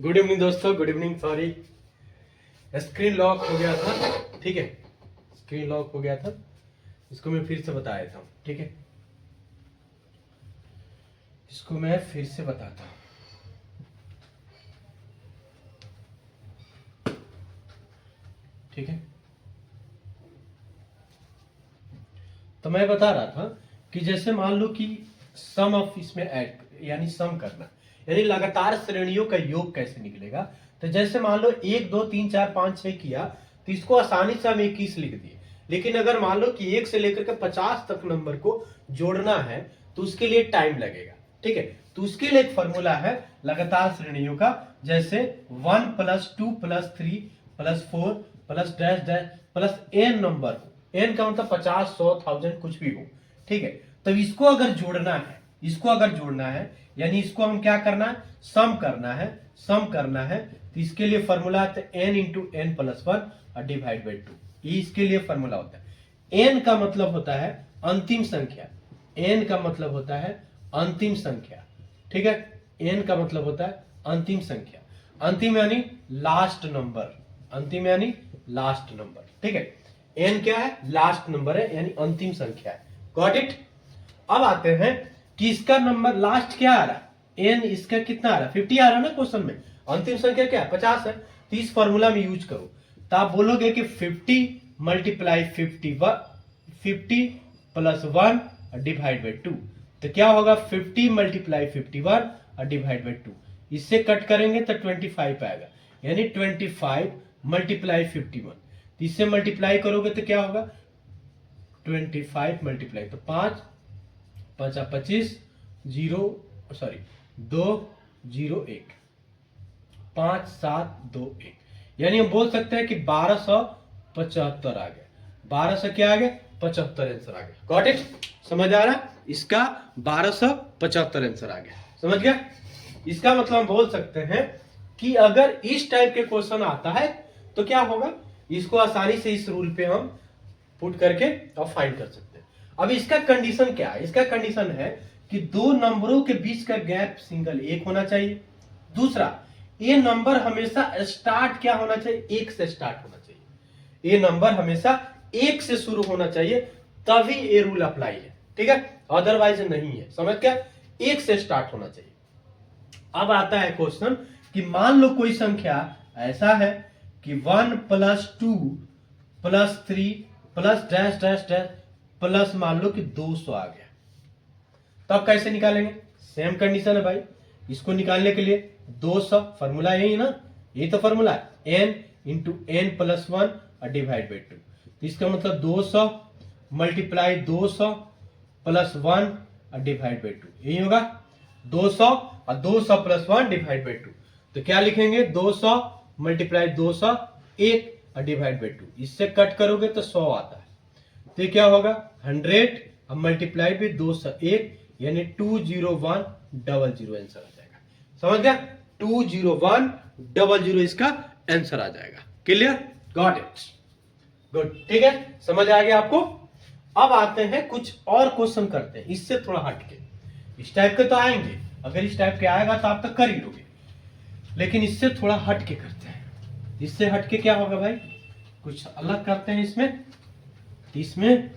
Good evening दोस्तों, good evening. Sorry, screen lock हो गया था। ठीक है, स्क्रीन लॉक हो गया था, इसको मैं फिर से बता देता हूँ। ठीक है, इसको मैं फिर से बताता हूँ। ठीक है, तो मैं बता रहा था कि जैसे मान लो कि सम ऑफ इसमें ऐड यानी सम करना, यानी लगातार श्रेणियों का योग कैसे निकलेगा। तो जैसे मान लो 1 2 3 4 5 6 किया तो इसको आसानी से हम 21 लिख दिए। लेकिन अगर मान लो कि 1 से लेकर के 50 तक नंबर को जोड़ना है तो उसके लिए टाइम लगेगा। ठीक है, तो उसके लिए एक फॉर्मूला है लगातार श्रेणियों का, जैसे 1 + 2 + 3 + 4 + dash dash plus N number हो। एन का मतलब 50 100 1000 कुछ भी हो। ठीक है, तब इसको अगर जोड़ना है, यानी इसको हम क्या करना है, सम करना है। तो इसके लिए फॉर्मूला है n into N plus 1 divide by 2। ये इसके लिए फॉर्मूला होता है। n का मतलब होता है अंतिम संख्या, n का मतलब होता है अंतिम संख्या। ठीक है, n का मतलब होता है अंतिम संख्या, अंतिम यानी लास्ट नंबर, अंतिम यानी लास्ट नंबर। ठीक है, n क्या है, लास्ट नंबर है यानी अंतिम संख्या है। Got it. अब आते हैं कि इसका नंबर लास्ट क्या आ रहा है, n इसका कितना आ रहा है, 50 आ रहा है ना क्वेश्चन में। अंतिम संख्या क्या है, 50 है। तो इस फॉर्मूला में यूज करो तो आप बोलोगे कि 50 मल्टीप्लाई 50 प्लस 1 डिवाइड बाई 2। तो क्या होगा, 50 मल्टीप्लाई 51 डिवाइड बाई 2। इससे कट करेंगे तो 25 आएगा, यानी 25 मल्टीप्लाई 51। इससे मल्टीप्लाई करोगे तो क्या होगा, 25 मल्टीप्लाई तो 5 5 25 0 सॉरी 2 0 1 5 7 2 1, यानी हम बोल सकते हैं कि 1275 आ गया। 1200 क्या आ गया, 75 आंसर आ गया। गॉट इट, समझ आ रहा, इसका 1275 आंसर आ गया। समझ गया। इसका मतलब हम बोल सकते हैं कि अगर इस टाइप के क्वेश्चन आता है तो क्या होगा, इसको आसानी से इस रूल पे हम पुट करके और फाइंड कर सकते हैं। अब इसका कंडीशन क्या है, इसका कंडीशन है कि दो नंबरों के बीच का गैप सिंगल 1 होना चाहिए। दूसरा, ये नंबर हमेशा स्टार्ट क्या होना चाहिए, 1 से स्टार्ट होना चाहिए। ये नंबर हमेशा 1 से शुरू होना चाहिए, तभी ये रूल अप्लाई है। ठीक है, अदरवाइज नहीं है। समझ क्या, 1 से स्टार्ट होना चाहिए। अब आता है क्वेश्चन कि मान लो कोई संख्या ऐसा है कि 1 + 2 + 3 plus dash dash dash plus मान लो कि 200 आ गया। तब कैसे निकालेंगे, सेम कंडीशन है भाई। इसको निकालने के लिए 200, फॉर्मूला यही है ना, यही तो फॉर्मूला है, n into N plus 1 divide by 2। तो इसका मतलब 200 मल्टीप्लाई 200 प्लस 1 डिवाइड बाई 2, यही होगा 200 और 200 प्लस 1 डिवाइड बाई 2। तो क्या लिखेंगे, 200 मल्टीप्लाई 200 1 डिवाइड बाई 2। इससे कट करोगे तो 100 आता है। तो क्या होगा 100 अब मल्टीप्लाई भी 201, यानी 20100 आंसर आ जाएगा। समझ गया, 20100 इसका आंसर आ जाएगा। Clear, got it, good. ठीक है, समझ आ गया आपको। अब आते हैं कुछ और क्वेश्चन करते हैं इससे थोड़ा हटके। इस टाइप के तो आएंगे, अगर इस टाइप के आएगा तो आप तक कर ही लोगे, लेकिन इससे थोड़ा हटके करते हैं। इससे हटके क्या होगा भाई, कुछ अलग करते हैं इसमें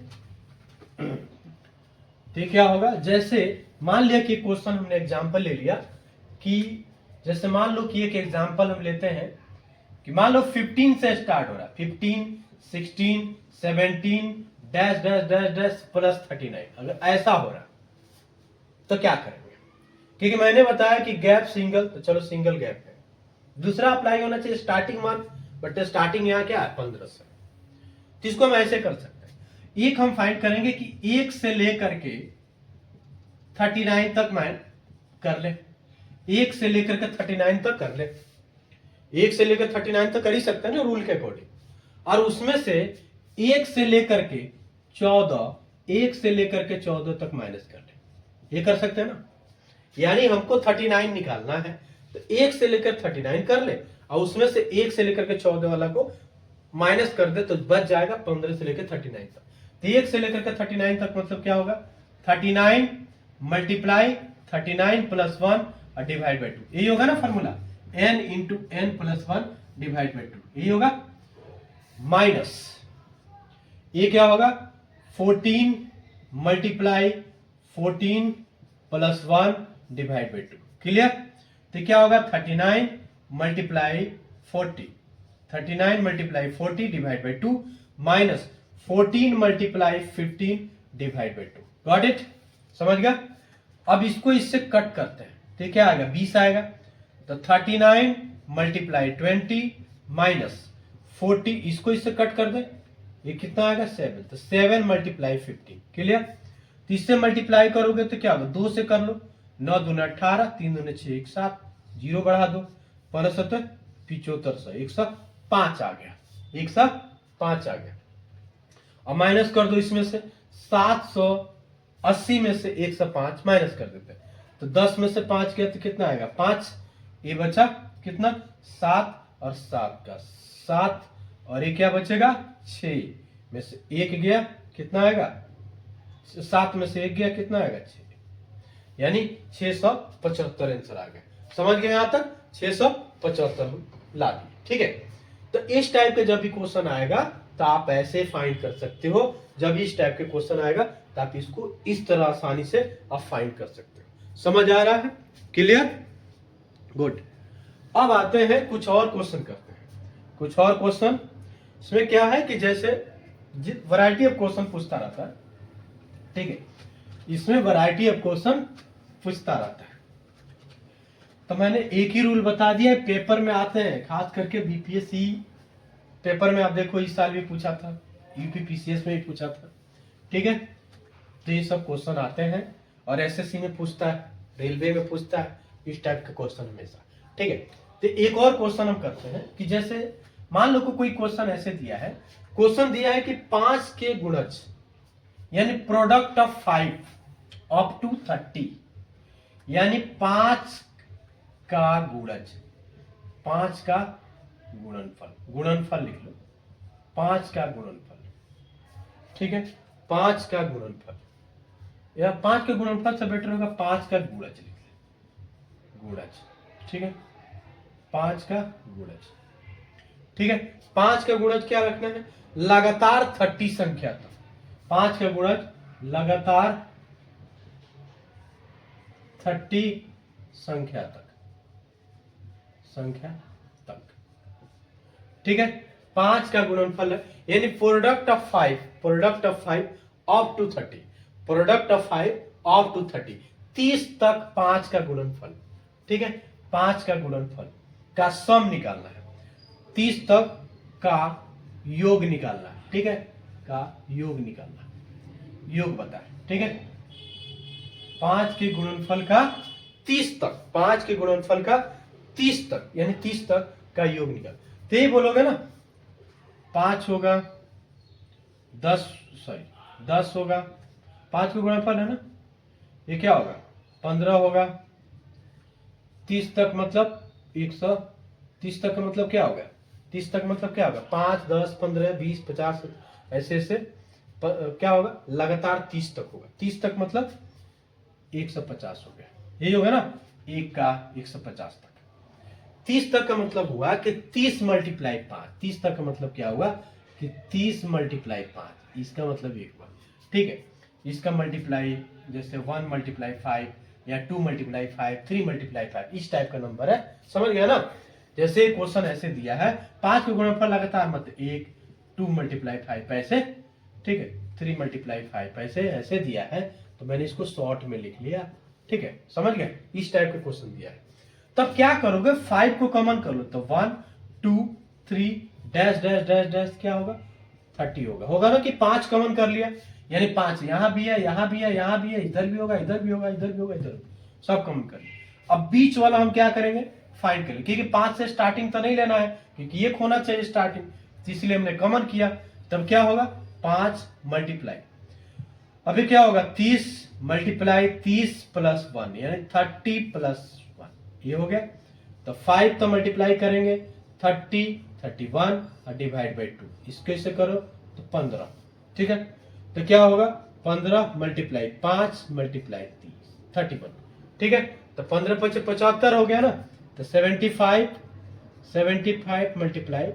तो क्या होगा, जैसे मान लिया कि क्वेश्चन हमने एग्जांपल ले लिया कि जैसे मान लो कि एक एग्जांपल हम लेते हैं कि मान लो 15 से स्टार्ट हो रहा है, 15 16 17 dash dash dash dash plus 39। अगर ऐसा हो रहा तो क्या करेंगे, क्योंकि मैंने बताया कि गैप सिंगल, तो चलो सिंगल गैप है। दूसरा अप्लाई होना चाहिए स्टार्टिंग मान, बट स्टार्टिंग यहाँ क्या है 15 से। तो इसको हम ऐसे कर सकते हैं, एक हम फाइंड करेंगे कि 1 से लेकर के 39 तक मैं कर ले, 1 से लेकर के 39 तक कर ले, 1 से लेकर 39 तक कर ही सकते हैं ना रूल के अकॉर्डिंग। और उसमें से 1 से लेकर के 14 तक माइनस कर ले, ये कर सकते हैं ना। यानी हमको 39 निकालना है, तो 1 से लेकर 39 कर ले और उसमें से 1 से लेकर के 14 वाला को माइनस कर दे, तो बच जाएगा 15 से लेकर 39 तक। तो 1 से लेकर के 39 तक मतलब क्या होगा, 39 मल्टीप्लाई 39 प्लस 1 डिवाइड बाई 2, यही होगा ना formula. n into N plus one divide by 2, यही होगा। माइनस ये क्या होगा 14 multiply 14 plus 1 divide by 2, clear. तो क्या होगा 39 multiply 40, 39 multiply 40 divide by 2 minus 14 multiply 15 divide by 2, got it, समझ गया। अब इसको इससे कट करते हैं तो क्या आएगा 20 आएगा। तो 39 मल्टीप्लाई 20 माइनस 40, इसको इससे कट कर दे, ये कितना आएगा 7, तो 7 मल्टीप्लाई 15, क्लियर। तो इससे मल्टीप्लाई करोगे तो क्या होगा 2 से कर लो, 9 दूना 18, 3 दूना 6, 1 7, 0 बढ़ा दो, 15 75 105 आ गया, 105 आ गया। अब माइनस कर दो इसमें से 780 में से 105 माइनस कर देते हैं, तो 10 में से 5 गया तो कितना आएगा 5, ये बचा कितना 7 और 7 का 7, और ये क्या बचेगा 6 में से 1 गया, कितना आएगा 7 में से 1 गया, कितना आएगा 6, यानी 675 आंसर आ गया। समझ गए यहां तक, 675 ला दिए, ठीक है। तो इस टाइप के जब भी क्वेश्चन आएगा तो आप ऐसे फाइंड कर सकते हो, जब इस टाइप के क्वेश्चन आएगा तो आप इसको इस तरह आसानी से आप फाइंड कर सकते हो। समझ आ रहा है, क्लियर, गुड। अब आते हैं कुछ और क्वेश्चन करते हैं, कुछ और क्वेश्चन। इसमें क्या है कि जैसे वैरायटी ऑफ क्वेश्चन पूछता रहता है, ठीक है, इसमें वैरायटी ऑफ क्वेश्चन पूछता रहता है। तो मैंने एक ही रूल बता दिया, पेपर में आते हैं, खास करके बीपीएससी पेपर में आप देखो इस साल भी पूछा था, यूपीपीसीएस में भी पूछा था, ठीक है। तो ये सब क्वेश्चन आते हैं और एसएससी में पूछता है, रेलवे में पूछता है, इस टाइप के क्वेश्चन हमेशा, ठीक है। तो एक और क्वेश्चन हम करते हैं कि जैसे मान लो कोई क्वेश्चन ऐसे दिया है, क्वेश्चन दिया है कि 5 के गुणज यानी प्रोडक्ट ऑफ 5 अप टू 30, यानी 5 का गुणज, 5 का गुणनफल, गुणनफल लिख लो, 5 का गुणनफल, ठीक है, 5 का गुणनफल, या 5 के गुणनफल से बेटर होगा 5 का गुणज लिख ले, गुणज, ठीक है, 5 का गुणज, ठीक है। 5 का गुणज क्या रखना है, लगातार 30 संख्या तक, 5 का गुणज लगातार 30 संख्या तक, ठीक है। 5 का गुणनफल है, यानी product of 5, product of 5 up to 30, product of 5 up to 30, 30 तक 5 का गुणनफल, ठीक है। 5 का गुणनफल का सम निकालना है, 30 तक का योग निकालना है, ठीक है, का योग निकालना, योग बताए, ठीक है। 5 के गुणनफल का 30 तक, 5 के गुणनफल का 30 तक, यानी 30 तक का योग निकाल, तो ये बोलोगे ना 5 होगा 10 होगा, 5 का गुणनफल है ना, ये क्या होगा 15 होगा, 30 तक मतलब 130 तक का मतलब क्या होगा, 30 तक मतलब क्या होगा 5 10 15 20 50 ऐसे ऐसे क्या होगा लगातार 30 तक होगा, 30 तक मतलब 150 हो गया, यही होगा ना, 1 का 150 तक। 30 तक का मतलब हुआ कि 30 मल्टीप्लाई 5, 30 तक का मतलब क्या हुआ कि 30 मल्टीप्लाई 5, इसका मतलब 1 हुआ, ठीक है। इसका मल्टीप्लाई जैसे 1 मल्टीप्लाई 5 या 2 मल्टीप्लाई 5, 3 मल्टीप्लाई 5, इस टाइप का नंबर है, समझ गया ना। जैसे क्वेश्चन ऐसे दिया है 5 के गुणनफल लगातार मतलब 1, 2 मल्टीप्लाई 5 पैसे, ठीक है, 3 मल्टीप्लाई 5 पैसे, ऐसे दिया है, तो मैंने इसको शॉर्ट में लिख लिया, ठीक है, समझ गए, इस टाइप का क्वेश्चन दिया है। तब क्या करोगे 5 को कॉमन कर लो, तो 1 2 3 डैश डैश डैश डैश क्या होगा 30 होगा, होगा ना कि 5 कॉमन कर लिया, यानी 5 यहां भी है, यहां भी है, यहां भी है, इधर भी होगा, इधर भी होगा, इधर भी होगा, इधर सब कॉमन कर लिया। अब बीच वाला हम क्या करेंगे फाइंड करेंगे, क्योंकि 5 से स्टार्टिंग तो नहीं लेना है, क्योंकि ये होना चाहिए स्टार्टिंग, इसलिए हमने कॉमन किया। तब क्या होगा 5 मल्टीप्लाई, अभी क्या होगा 30 मल्टीप्लाई 30 प्लस 1 यानी 30 प्लस 1, ये हो गया। तो 5 तो मल्टीप्लाई करेंगे 30 31 और डिवाइड बाई 2, इसको इसे करो तो 15, ठीक है। तो क्या होगा 15 मल्टीप्लाई 5 मल्टीप्लाई 30 31, ठीक है। तो 15 5 75 हो गया ना, तो 75 मल्टीप्लाई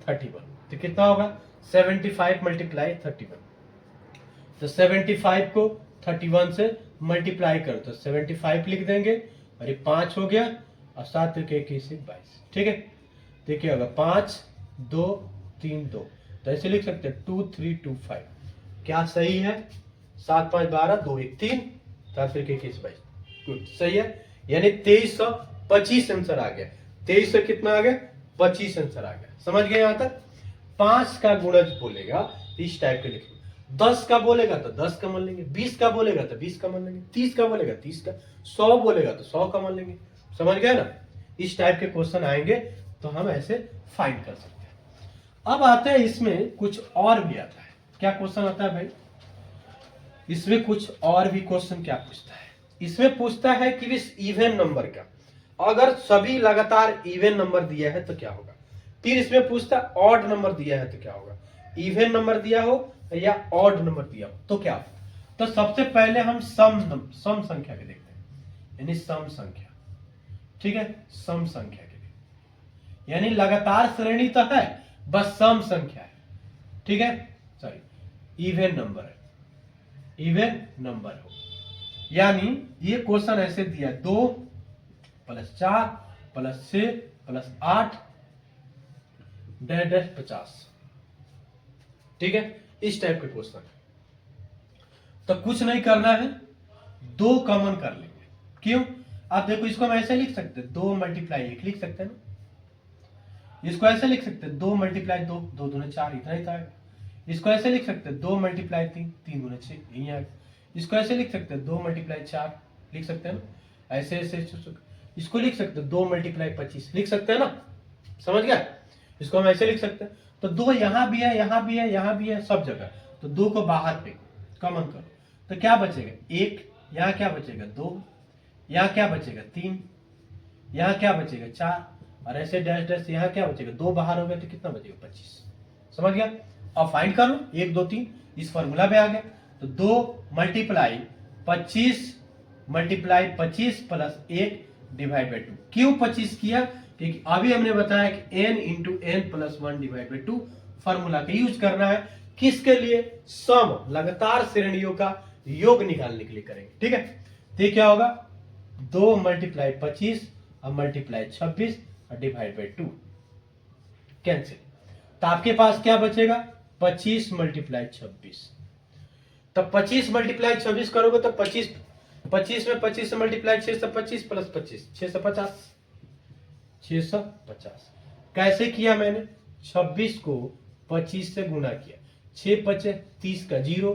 31, तो कितना होगा 75 मल्टीप्लाई 31। तो 75 को 31 से मल्टीप्लाई करो तो 75 लिख देंगे, और ये 5 हो गया, और 7 के 21 22, ठीक है। देखिए होगा 5 2 3 2, तो ऐसे लिख सकते हैं 2 3 2 5। क्या सही है? 7 5 12 2 1 3, 7 के 21 22, गुड, सही है। यानी 2325 आंसर आ गया। 23 से कितना आ गया? 25 आंसर आ गया। समझ गए यहाँ तक? 5 का गुणज बोलेगा इस टाइप के लिखेंगे, 10 का बोलेगा तो 10 का मान लेंगे, 20 का बोलेगा तो 20 का मान लेंगे, 30 का बोलेगा 30 का, 100 बोलेगा तो 100 का मान लेंगे। समझ गए ना? इस टाइप के क्वेश्चन आएंगे तो हम ऐसे फाइंड कर सकते हैं। अब आता है इसमें कुछ और भी आता है। क्या क्वेश्चन आता है भाई? इसमें कुछ और भी क्वेश्चन क्या पूछता है? इसमें पूछता है कि इस इवन नंबर का अगर सभी लगातार इवन नंबर दिया है तो क्या होगा। फिर इसमें पूछता है ऑड नंबर दिया है तो क्या होगा। इवन नंबर दिया हो या ऑड नंबर दिया हो तो क्या हो। तो सबसे पहले हम सम संख्या के देखते हैं, यानी सम संख्या, ठीक है। सम संख्या के लिए यानी लगातार श्रेणी तो है, बस सम संख्या है, ठीक है। सॉरी, इवन नंबर है, इवन नंबर हो। यानी ये क्वेश्चन ऐसे दिया 2 + 4 + 6 + 8 डैश 50, ठीक है। इस टाइप के क्वेश्चन है। तो कुछ नहीं करना है, 2 कॉमन कर लेंगे। क्यों? आप देखो, इसको हम ऐसे लिख सकते हैं 2 × 1 लिख सकते हैं ना। इसको ऐसे लिख सकते हैं 2 × 2 2 दूने 4, इतना ही था। इसको ऐसे लिख सकते हैं 2 × 3 3 दूने 6, यही आएगा। इसको ऐसे लिख सकते हैं 2 × 4 लिख सकते हैं ना, ऐसे ऐसे। इसको लिख सकते हैं 2 × 25 लिख सकते हैं ना। समझ गया? इसको हम ऐसे लिख सकते हैं। तो 2 यहां भी है, यहां भी है, यहां भी है, सब जगह। तो 2 को बाहर फेंको, कॉमन करो, तो क्या बचेगा 1, यहां क्या बचेगा 2, यहां क्या बचेगा 3, यहां क्या बचेगा 4, और ऐसे डैश डैश यहां क्या बचेगा 2 बाहर हो गया तो कितना बचेगा 25। समझ गया? अब फाइंड कर लो 1 2 3, इस फॉर्मूला में आ गया। तो 2 × 25 + 1 / 2। क्यों 25 किया? क्योंकि अभी हमने बताया कि n × n + 1 / 2 फॉर्मूला का यूज करना है। किसके लिए? सम, लगातार श्रेणियों का योग निकालने के लिए करेंगे, ठीक है। तो ये क्या होगा 2 × 25 और × 26 और / 2 कैंसिल। तो आपके पास क्या बचेगा 25 × 26। तब 25 × 26 करोगे तो 25 में 25 से मल्टीप्लाई 6 से 25 + 25 650, 650। कैसे किया मैंने? 26 को 25 से गुना किया, 6 × 5 = 30 का 0,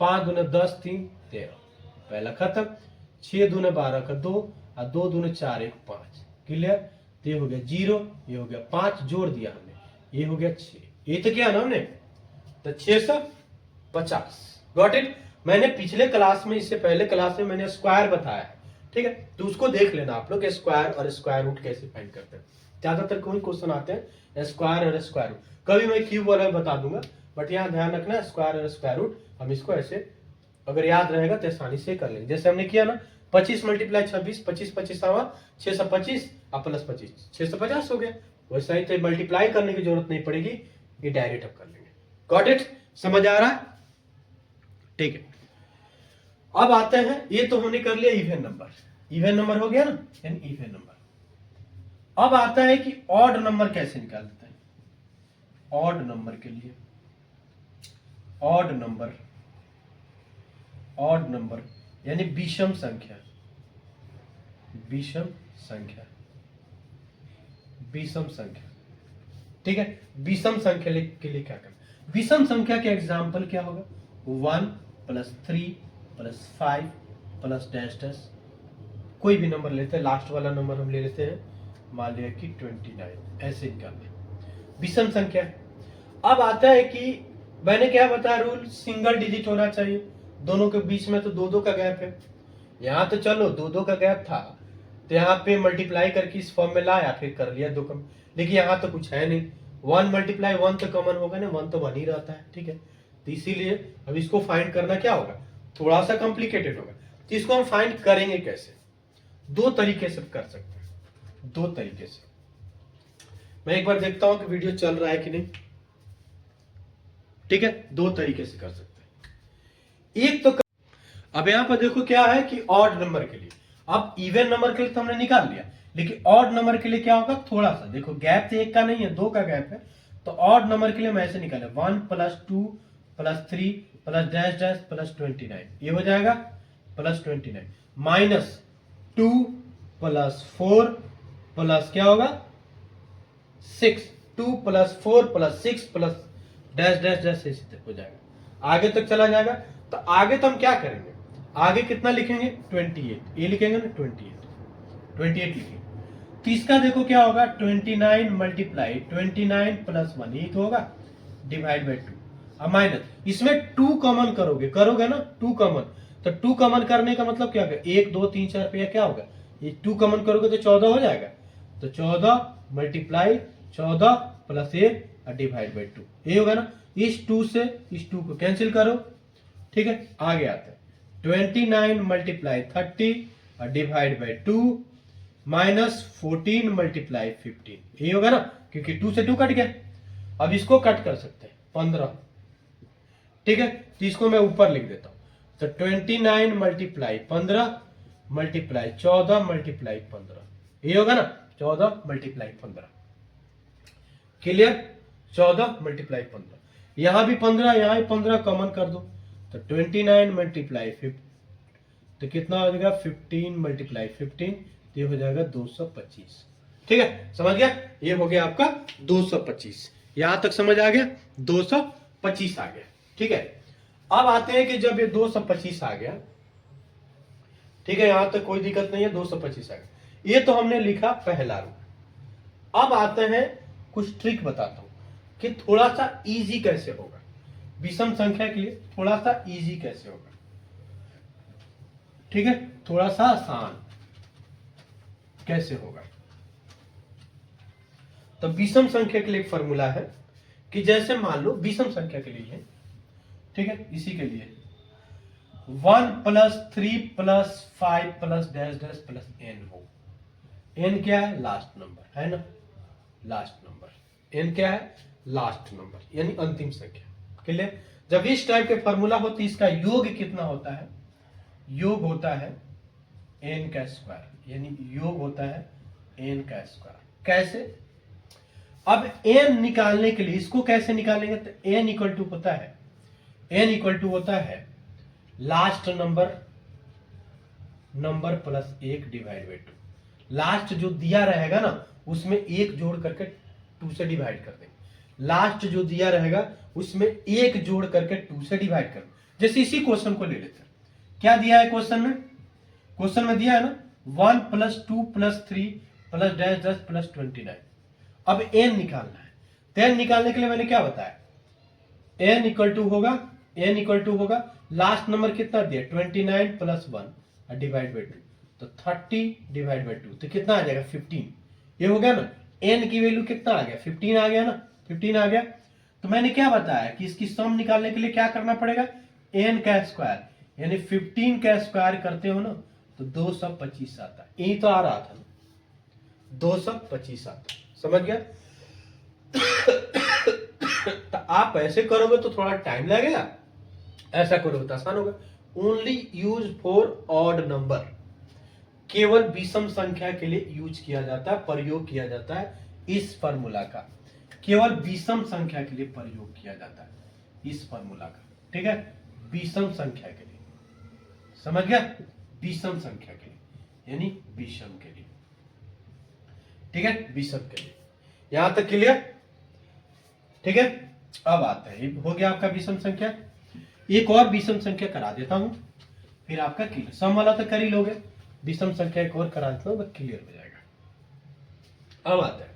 5 × 10 3 13, पहला खत्म। 6 × 2 = 12 का 2, और 2 × 2 = 4 1 5, क्लियर। तो ये हो गया 0, ये हो गया 5, जोड़ दिया हमने, ये हो गया 6। ये तो क्या ना हमने, तो 650। Got it? मैंने पिछले क्लास में, इससे पहले क्लास में मैंने स्क्वायर बताया है, ठीक है। तो उसको देख लेना आप लोग, स्क्वायर और स्क्वायर रूट कैसे फाइंड करते हैं। ज्यादातर कोई क्वेश्चन आते हैं स्क्वायर और स्क्वायर रूट, कभी मैं क्यूब वाला बता दूंगा, बट यहाँ ध्यान रखना स्क्वायर और स्क्वायर रूट हम इसको ऐसे अगर याद रहेगा तो आसानी से कर लेंगे। जैसे हमने किया ना 25 × 26, 25 25 625 और +25 650 हो गया। वैसा ही तो मल्टीप्लाई करने की जरूरत नहीं पड़ेगी, ये डायरेक्ट अब कर लेंगे। Got it? समझ आ रहा है? ठीक है। अब आते हैं, ये तो हमने कर लिया इवन नंबर, इवन नंबर हो गया ना, यानी इवन नंबर। अब आता है कि ऑड नंबर कैसे निकालते हैं। ऑड नंबर के लिए ऑड नंबर यानी विषम संख्या, विषम संख्या, विषम संख्या, ठीक है। विषम संख्या के लिए क्या करना? विषम संख्या के एग्जाम्पल क्या होगा 1 + 3 + 5 + डैश डैश, कोई भी नंबर लेते हैं, लास्ट वाला नंबर हम ले लेते हैं, मान लिया कि 29, ऐसे निकालना विषम संख्या। अब आता है कि मैंने क्या बताया रूल, सिंगल डिजिट होना चाहिए, दोनों के बीच में तो 2 का गैप है। यहाँ तो चलो 2 का गैप था, तो यहाँ पे मल्टीप्लाई करके इस फॉर्म में लाया, फिर कर लिया 2 कम, लेकिन यहाँ तो कुछ है नहीं। 1 × 1 तो कॉमन होगा ना, 1 तो 1 ही रहता है, ठीक है। तो इसीलिए अब इसको फाइंड करना क्या होगा, थोड़ा सा कॉम्प्लिकेटेड होगा। तो इसको हम फाइंड करेंगे कैसे? 2 तरीके से कर सकते हैं। दो तरीके से। मैं एक बार देखता हूं कि वीडियो चल रहा है कि नहीं। ठीक है, दो तरीके से कर सकते हैं। एक तो अब यहां पर देखो क्या है कि ऑड नंबर के लिए, अब इवन नंबर के लिए तो हमने निकाल लिया, लेकिन ऑड नंबर के लिए क्या होगा, थोड़ा सा देखो गैप तो एक का नहीं है, दो का गैप है। तो ऑड नंबर के लिए मैं ऐसे निकाले 1 + 2 + 3 + डैश डैश + 29, ये हो जाएगा +29 माइनस 2 + 4 प्लस क्या होगा 6, 2 + 4 + 6 + डैश डैश डैश इसी तक हो जाएगा, आगे तक चला जाएगा। तो आगे तो हम क्या करेंगे, आगे कितना लिखेंगे 28, ये लिखेंगे ना 28 लिखेंगे। तो इसका देखो क्या होगा 29 मल्टीप्लाई 29 + 1 ये तो होगा डिवाइड बाई 2। अब माइनस इसमें 2 कॉमन करोगे ना 2 कॉमन, तो 2 कॉमन करने का मतलब क्या होगा 1 2 3 4 पे क्या होगा, ये 2 कॉमन करोगे तो 14 हो जाएगा। तो 14 मल्टीप्लाई 14 + 1 और डिवाइड बाई 2 ये होगा ना। इस 2 से इस 2 को कैंसिल करो, ठीक है। आगे आते हैं 29 मल्टीप्लाई 30 और डिवाइड बाई 2 माइनस 14 मल्टीप्लाई 15 ये होगा ना, क्योंकि 2 से 2 कट गया। अब इसको कट कर सकते हैं 15, ठीक है। तो इसको मैं ऊपर लिख देता हूं, तो 29 मल्टीप्लाई 15 मल्टीप्लाई 14 मल्टीप्लाई 15 ये होगा ना 14 मल्टीप्लाई 15, क्लियर। 14 मल्टीप्लाई 15, यहां भी 15 यहां भी 15 कॉमन कर दो, तो 29 मल्टीप्लाई 15 तो कितना हो जाएगा 15 मल्टीप्लाई 15 तो ये हो जाएगा 225, ठीक है। समझ गया, ये हो गया आपका 225, यहां तक समझ आ गया 225 आ गया, ठीक है। अब आते हैं कि जब ये 225 आ गया, ठीक है, यहां तक कोई दिक्कत नहीं है, 225 आ गया, ये तो हमने लिखा पहला रूप। अब आते हैं कुछ ट्रिक बताता हूं कि थोड़ा सा इजी कैसे होगा, विषम संख्या के लिए थोड़ा सा इजी कैसे होगा, ठीक है, थोड़ा सा आसान कैसे होगा। तो विषम संख्या के लिए एक फॉर्मूला है कि जैसे मान लो विषम संख्या के लिए है, ठीक है, इसी के लिए 1 + 3 + 5 + डैश डैश + n हो। n क्या है लास्ट नंबर है ना, लास्ट नंबर n क्या है लास्ट नंबर यानी अंतिम संख्या, क्लियर। जब इस टाइप के फॉर्मूला हो तो इसका योग कितना होता है, योग होता है n का स्क्वायर, यानी योग होता है n का स्क्वायर। कैसे, अब n निकालने के लिए इसको कैसे निकालेंगे, तो n होता है last number plus 1 divide by 2। Last जो दिया रहेगा ना उसमें 1 जोड़ करके 2 से डिवाइड कर देंगे, लास्ट जो दिया रहेगा उसमें 1 जोड़ करके 2 से डिवाइड कर। जैसे इसी क्वेश्चन को ले लेते हैं, क्या दिया है क्वेश्चन में दिया है ना 1 + 2 + 3 + डैश डैश + 29। अब n निकालना है, तो n निकालने के लिए मैंने क्या बताया, n इक्वल टू होगा लास्ट नंबर कितना दिया 29 + 1 डिवाइड बाई 2, तो 30 डिवाइड बाई 2 तो कितना आ जाएगा 15, ये हो गया ना। n की वैल्यू कितना आ गया 15 आ गया ना, 15 आ गया। तो मैंने क्या बताया कि इसकी सम निकालने के लिए क्या करना पड़ेगा, n का स्क्वायर, यानी 15 का स्क्वायर करते हो ना तो 225 आता है, यही तो आ रहा था ना 225 आता, समझ गया। तो आप ऐसे करोगे तो थोड़ा टाइम लगेगा, ऐसा करोगे तो आसान होगा। Only use for odd number, केवल विषम संख्या के लिए यूज किया जाता है, प्रयोग किया जाता है इस फार्मूला का, केवल विषम संख्या के लिए प्रयोग किया जाता है इस फार्मूला का, ठीक है, विषम संख्या के लिए, समझ गया, विषम संख्या के लिए यानी विषम के लिए, ठीक है, विषम के लिए। यहां तक क्लियर, ठीक है। अब आता है, हो गया आपका विषम संख्या। एक और विषम संख्या करा देता हूं, फिर आपका क्लियर, सम वाला तो कर ही लोगे, विषम संख्या एक और करा देता हूं, क्लियर हो जाएगा। अब आता है,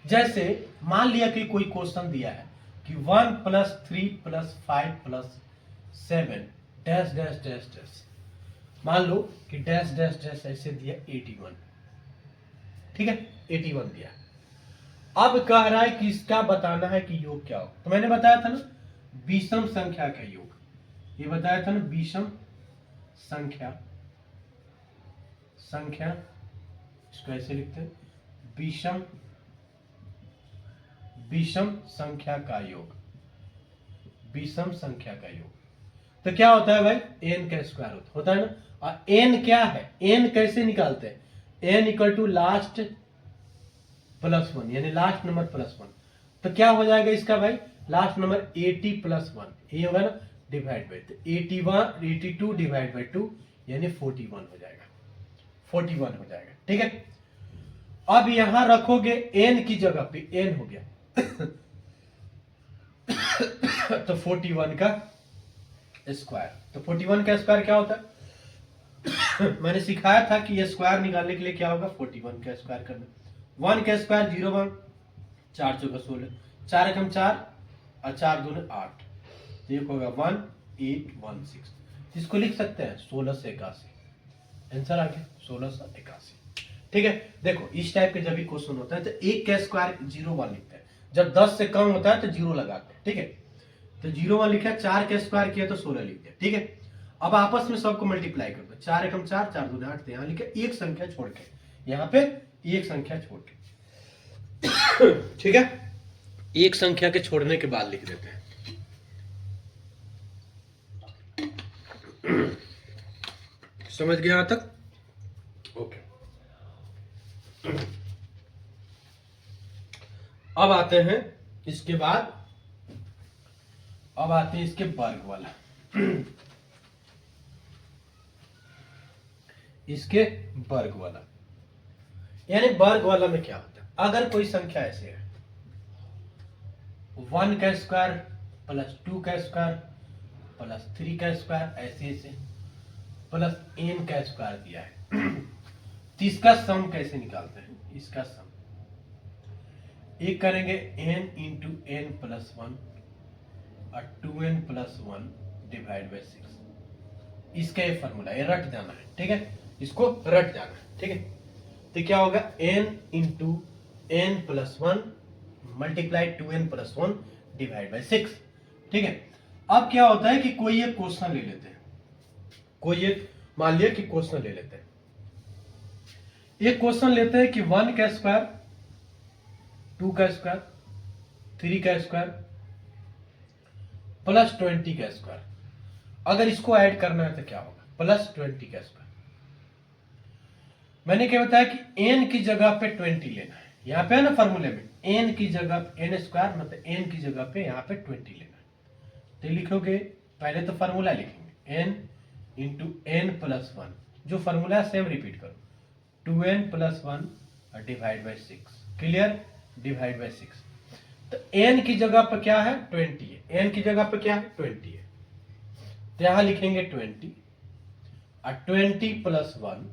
जैसे मान लिया कि कोई क्वेश्चन दिया है कि 1 + 3 + 5 + 7 डैश डैश डैश डैश, मान लो कि डैश डैश डैश ऐसे दिया 81, ठीक है, 81 दिया। अब कह रहा है कि इसका बताना है कि योग क्या हो, तो मैंने बताया था ना विषम संख्या का योग, ये बताया था ना विषम संख्या, इसको ऐसे लिखते हैं विषम विषम संख्या का योग, विषम संख्या का योग। तो क्या होता है भाई, n का स्क्वायर होता है ना। और n क्या है, n कैसे निकालते हैं, n equal to last plus one, यानी लास्ट नंबर प्लस वन। तो क्या हो जाएगा इसका भाई, लास्ट नंबर 80 प्लस वन, ये होगा ना, डिवाइड बाई 82 डिवाइड बाई 2 यानी 41 हो जाएगा, 41 हो जाएगा। ठीक है, अब यहां रखोगे n की जगह पे, n हो गया तो 41 का स्क्वायर, तो 41 का स्क्वायर क्या होता है मैंने सिखाया था कि ये स्क्वायर निकालने के लिए क्या होगा, 41 का स्क्वायर करना। 1 का स्क्वायर 0 1, 4 चौका 16, 4 एकम 4 और 4 दूने 8, तो ये होगा 1816। इसको लिख सकते हैं 1681, आंसर आ गया 1681। ठीक है, देखो इस टाइप के जब भी क्वेश्चन होता है तो 1 का स्क्वायर 0 1 लिखते हैं, जब 10 से कम होता है तो 0 लगाते हैं। ठीक है, तो 0 1 लिखा, 4 का स्क्वायर किया तो 16 लिख दिया। ठीक है, अब आपस में सबको मल्टीप्लाई कर दो, 4 एकम 4, 4 दूने 8, यहाँ लिखा एक संख्या छोड़ के, यहाँ पे एक संख्या छोड़ के। ठीक है, एक संख्या के छोड़ने के बाद लिख देते हैं। समझ गया यहां तक, ओके। अब आते हैं इसके बाद, अब आते हैं इसके वर्ग वाला इसके वर्ग वाला, यानी वर्ग वाला में क्या होता है, अगर कोई संख्या ऐसे है 1 का स्क्वायर प्लस 2 का स्क्वायर प्लस 3 का स्क्वायर, ऐसे ऐसे प्लस n का स्क्वायर दिया है तो इसका सम कैसे निकालते हैं, इसका सम एक करेंगे n इंटू n प्लस 1 और 2n प्लस 1 डिवाइड बाई 6, इसका ये फॉर्मूला, ये रट जाना है। ठीक है, इसको रट जाना है। ठीक है, तो क्या होगा, n into n plus 1 multiply 2n plus 1 divide by 6। ठीक है, अब क्या होता है कि कोई एक क्वेश्चन ले लेते हैं, कोई एक मान लिया कि क्वेश्चन ले लेते हैं, एक क्वेश्चन लेते हैं कि 1 का स्क्वायर 2 का स्क्वायर 3 का स्क्वायर प्लस 20 का स्क्वायर, अगर इसको ऐड करना है तो क्या होगा, प्लस 20 का स्क्वायर। मैंने क्या बताया कि n की जगह पे 20 लेना है, यहाँ पे है ना फॉर्मूले में, n की जगह n स्क्वायर मतलब n की जगह पे यहाँ पे 20 लेना है। तो लिखोगे, पहले तो फॉर्मूला लिखेंगे n इंटू n प्लस 1, जो फॉर्मूला सेम रिपीट करो, 2n plus 1 divide by 6, clear, divide by 6। तो n की जगह पर क्या है, 20 है, n की जगह पर क्या है, 20 है, तो यहां लिखेंगे 20 और 20 प्लस 1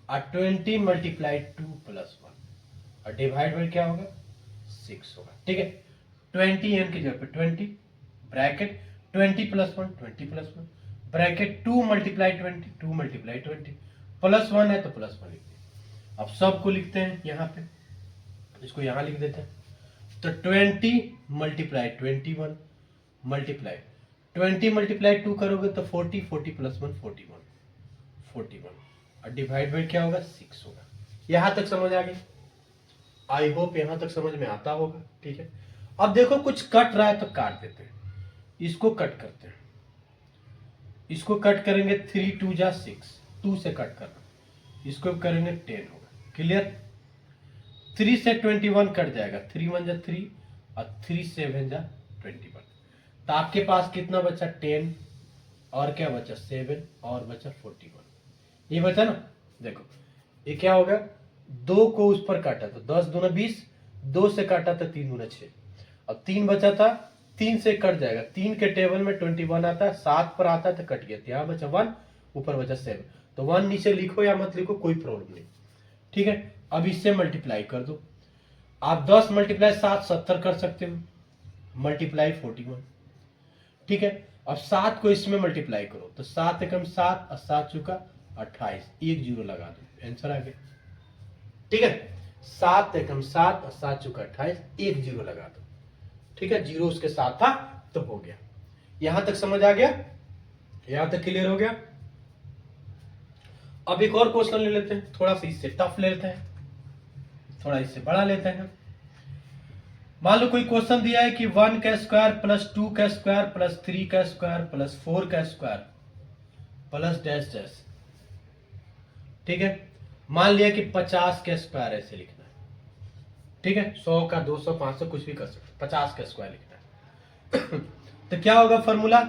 और 20 मल्टीप्लाई 2 प्लस 1 और डिवाइड बाई क्या होगा, 6 होगा। ठीक है, 20 n की जगह पे 20 bracket 20 plus 1 20 plus 1 bracket 2 multiply 20 2 multiply 20 plus 1 है तो प्लस 1 लिख दिया। अब सबको लिखते हैं यहाँ पे, इसको यहाँ लिख देते हैं, तो 20 मल्टीप्लाई 21 मल्टीप्लाई 20 मल्टीप्लाई 2 करोगे तो 40 40 प्लस 1 41 और डिवाइड बाई क्या होगा, 6 होगा। यहां तक समझ आ गई, आई होप यहां तक समझ में आता होगा। ठीक है, अब देखो कुछ कट रहा है तो काट देते हैं, इसको कट करते हैं, इसको कट करेंगे 3 2 जा 6, 2 से कट करना, इसको करेंगे 10 होगा, क्लियर। 3 से 21 कट जाएगा, 3 1 जा 3 और 3 7 जा 21, तो आपके पास कितना बचा, 10 और क्या बचा, 7 और बचा 41, ये बचा ना। देखो ये क्या होगा, 2 को उस पर काटा तो 10 दूना 20, 2 से काटा तो 3 दूना 6 और 3 बचा था, 3 से कट जाएगा, 3 के टेबल में 21 आता है, 7 पर आता है तो कट गया, यहाँ बचा 1 ऊपर बचा 7, तो 1 नीचे लिखो या मत लिखो कोई प्रॉब्लम नहीं। ठीक है, अब इससे मल्टीप्लाई कर दो, आप 10 मल्टीप्लाई 7 70 कर सकते हो, मल्टीप्लाई 41। ठीक है, अब 7 को इसमें मल्टीप्लाई करो तो 7 एकम 7 और 7 चुका 28, एक जीरो लगा दो, आंसर आ गया। ठीक है, 7 एकम 7 और 7 चुका 28, एक जीरो लगा दो। ठीक है, जीरो उसके साथ था तो हो गया। यहां तक समझ आ गया, यहां तक क्लियर हो गया। अब एक और क्वेश्चन ले लेते हैं, थोड़ा सा इससे टफ ले लेते हैं। थोड़ा इससे बढ़ा लेते हैं। मान लो कोई क्वेश्चन दिया है कि 1 का स्क्वायर प्लस 2 का स्क्वायर प्लस 3 का स्क्वायर प्लस 4 का स्क्वायर प्लस डैश डैश। ठीक है, मान लिया कि 50 का स्क्वायर ऐसे लिखना है। ठीक है, 100 का 200 500 कुछ भी कर सकते, 50 का स्क्वायर लिखना है। तो क्या होगा formula,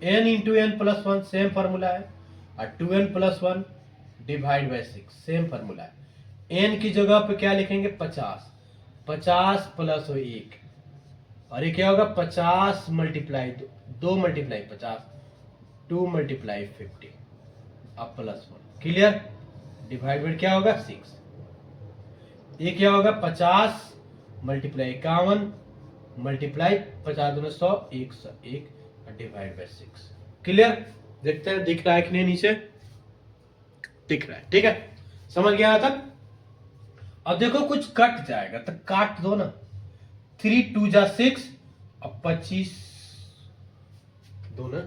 n into N plus 1 same formula है, और 2n plus 1 divide by 6 same formula है। n की जगह पे क्या लिखेंगे 50, 50 प्लस 1, और ये क्या होगा 50 मल्टीप्लाई 2 मल्टीप्लाई 50, 2 मल्टीप्लाई 50 अब प्लस 1। क्लियर, डिवाइड बाई क्या होगा 6। ये क्या होगा 50 मल्टीप्लाई 51 मल्टीप्लाई 50 दूना 100 101 डिवाइड बाई 6। क्लियर, देखते हैं दिख रहा है कि नहीं, नीचे दिख रहा है। ठीक है, समझ गया तक। अब देखो कुछ कट जाएगा तो काट दो ना, 3 2 जा 6 और 25 दूना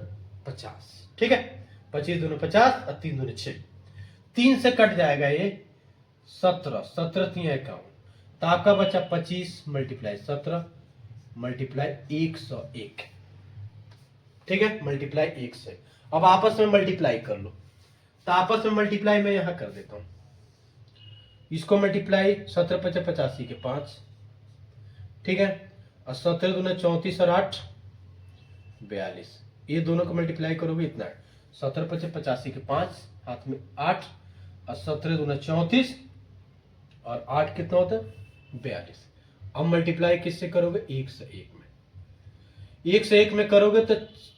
50। ठीक है, 25 दूना 50 और 3 दूना 6, 3 से कट जाएगा ये 17, 17 3 51, तो आपका बचा 25 मल्टीप्लाई 17 मल्टीप्लाई 101। ठीक है, मल्टीप्लाई 1 से। अब आपस में मल्टीप्लाई कर लो, तो आपस में मल्टीप्लाई मैं यहां कर देता हूं, इसको मल्टीप्लाई 17 55 85 के 5। ठीक है, और 17 दूना 34 और 8 42, ये दोनों को मल्टीप्लाई करोगे इतना है 17 55 85 के 5 हाथ में 8 और 17 दूना 34 और 8 कितना होता है 42। अब मल्टीप्लाई किससे करोगे 1 से 1 में, 1 से 1 में करोगे तो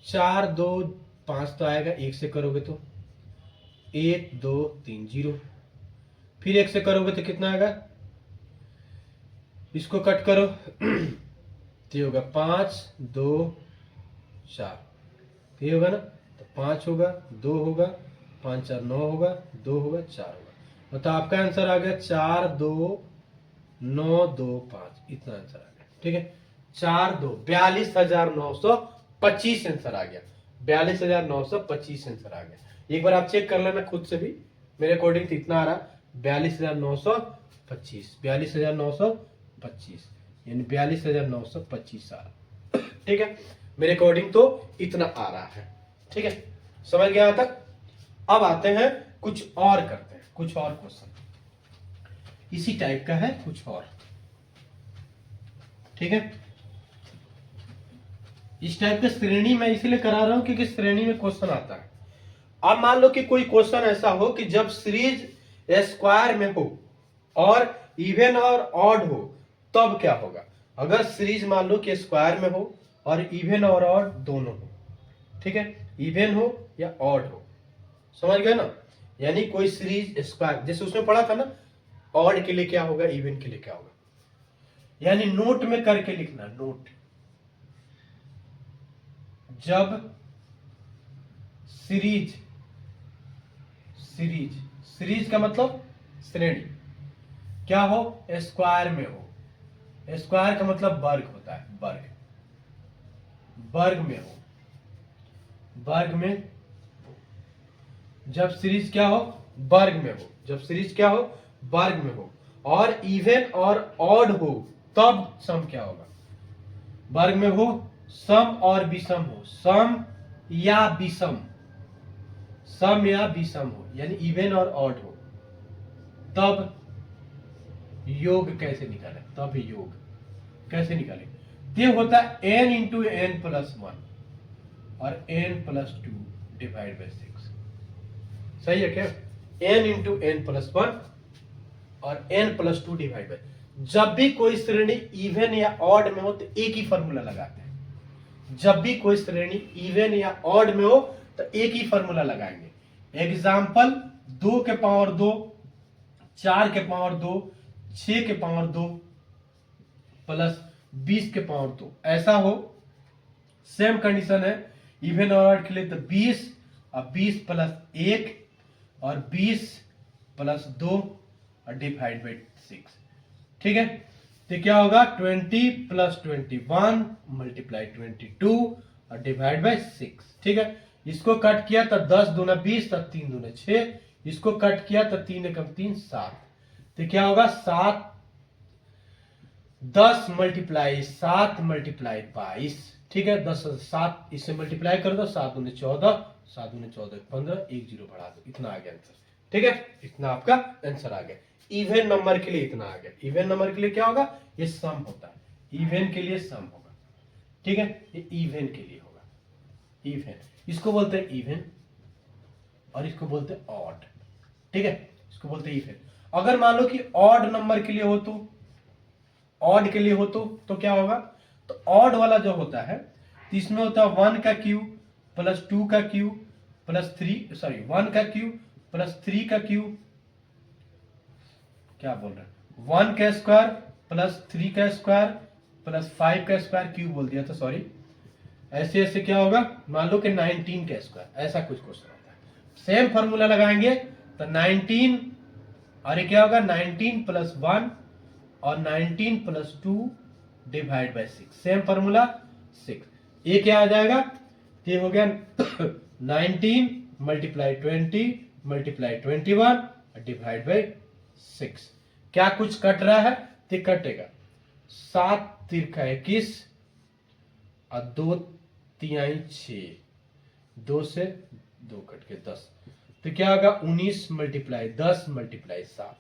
4 2 5 तो आएगा, 1 से करोगे तो 1 2 3 0, फिर 1 से करोगे तो कितना आएगा, इसको कट करो तो होगा 5 2 4, ये होगा ना, तो 5 होगा 2 होगा 5 4 9 होगा 2 होगा 4 होगा, तो आपका आंसर आ गया 4 2 9 2 5, इतना आंसर आ गया। ठीक है, 4 2 42,925 आंसर आ गया, 42,925 आंसर आ गया। एक बार आप चेक कर लेना खुद से भी, मेरे अकॉर्डिंग तो इतना आ रहा 42,925, 42,925 यानी 42,925 आ रहा। ठीक है, मेरे अकॉर्डिंग तो इतना आ रहा है। ठीक है, समझ गया यहाँ तक। अब आते हैं कुछ और करते हैं, कुछ और क्वेश्चन इसी टाइप का है कुछ और। ठीक है, इस टाइप के श्रेणी मैं इसीलिए करा रहा हूं क्योंकि श्रेणी में क्वेश्चन आता है। अब मान लो कि कोई क्वेश्चन ऐसा हो कि जब सीरीज स्क्वायर में हो और इवन और ऑड हो तब क्या होगा। अगर सीरीज मान लो कि स्क्वायर में हो और इवन और ऑड दोनों हो, ठीक है, इवन हो या ऑड हो, समझ गए ना। यानी कोई सीरीज स्क्वायर, जैसे उसमें पढ़ा था ना ऑड के लिए क्या होगा इवन के लिए क्या होगा, यानी नोट में करके लिखना। नोट, जब सीरीज, सीरीज सीरीज का मतलब श्रेणी क्या हो स्क्वायर में हो, स्क्वायर का मतलब वर्ग होता है, वर्ग, वर्ग में हो, वर्ग में, जब सीरीज क्या हो वर्ग में हो, जब सीरीज क्या हो वर्ग में हो और इवन और ऑड हो तब सम क्या होगा, वर्ग में हो सम और विषम हो, सम या विषम, सम या विषम हो यानी इवन और ऑड हो तब योग कैसे निकाले, तब योग कैसे निकाले। ये होता है n इंटू एन प्लस 1 और n प्लस 2 डिवाइड बाई 6। सही है क्या, n इंटू एन प्लस 1 और n प्लस 2 डिवाइड बाई। जब भी कोई श्रेणी इवन या ऑड में हो तो एक ही फॉर्मूला लगाते हैं, जब भी कोई श्रेणी इवन या ऑड में हो तो एक ही फॉर्मूला लगाएंगे। एग्जाम्पल 2 के पावर 2, 4 के पावर 2, 6 के पावर 2 प्लस 20 के पावर 2, ऐसा हो। सेम कंडीशन है इवन और ऑड के लिए, तो 20 और 20 प्लस 1 और 20 प्लस 2 और डिवाइड बाई 6। ठीक है, तो क्या होगा 20 प्लस 21 मल्टीप्लाई 22 और डिवाइड बाई 6। ठीक है, इसको कट किया तो 10 दूना 20 तो 3 दूना 6, इसको कट किया तो 3 एकम 3 7, तो क्या होगा 7 10 मल्टीप्लाई 7 मल्टीप्लाई 22, ठीक है। 10 7 इससे मल्टीप्लाई कर दो, 7 दूनी 14, 7 दूनी 14 15, 1 जीरो बढ़ा दो, इतना आ गया आंसर, ठीक है। इतना आपका आंसर आ गया। इवन नंबर के लिए इतना आ गया। इवन नंबर के लिए क्या होगा, ये सम होता है, इवन के लिए सम होगा, ठीक है। ये इवन के लिए होगा, इवन, इसको बोलते हैं इवन और इसको बोलते हैं ऑड, ठीक है। इसको बोलते हैं इवन। अगर मान लो कि ऑड नंबर के लिए हो तो, ऑड के लिए हो तो क्या होगा, तो ऑड वाला जो होता है तो इसमें होता है 1 का क्यूब प्लस 2 का क्यूब प्लस 3, सॉरी 1 का क्यूब प्लस 3 का क्यूब, क्या बोल रहे हैं, 1 का स्क्वायर प्लस 3 का स्क्वायर प्लस 5 का स्क्वायर, क्यूब बोल दिया था सॉरी। ऐसे ऐसे क्या होगा, मान लो कि 19 का स्क्वायर, ऐसा कुछ क्वेश्चन होता है। सेम फॉर्मूला लगाएंगे तो 19 और ये क्या होगा 19 प्लस 1 और 19 plus 2 divide by 6, same formula 6। ये क्या आ जाएगा, ये हो गया 19 मल्टीप्लाई 20 मल्टीप्लाई 21 डिवाइड बाई 6। क्या कुछ कट रहा है, तो कटेगा 7 तिरका 21 और 2 तिहाई 6, 2 से 2 कट के 10, तो क्या होगा 19 मल्टीप्लाई 10 मल्टीप्लाई 7,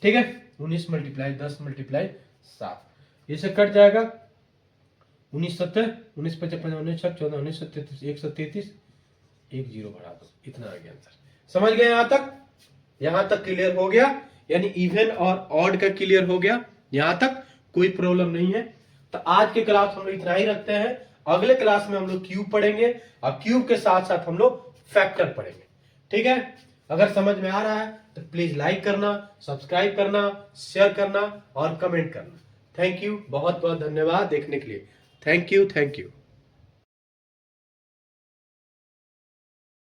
ठीक है। 19 मल्टीप्लाई 10 मल्टीप्लाई 7, ये से कट जाएगा 19 7 19 55 19 14 19 33 133, 1 जीरो बढ़ा दो, इतना आ गया आंसर। समझ गए यहां तक, यहां तक क्लियर हो गया, यानी इवन और ऑड का क्लियर हो गया, यहां तक कोई प्रॉब्लम नहीं है। तो आज के क्लास हम लोग इतना ही रखते हैं। अगले क्लास में हम लोग क्यूब पढ़ेंगे और क्यूब के साथ साथ हम लोग फैक्टर पढ़ेंगे, ठीक है। अगर समझ में आ रहा है तो प्लीज लाइक करना, सब्सक्राइब करना, शेयर करना और कमेंट करना। थैंक यू, बहुत बहुत धन्यवाद देखने के लिए। Thank you, thank you.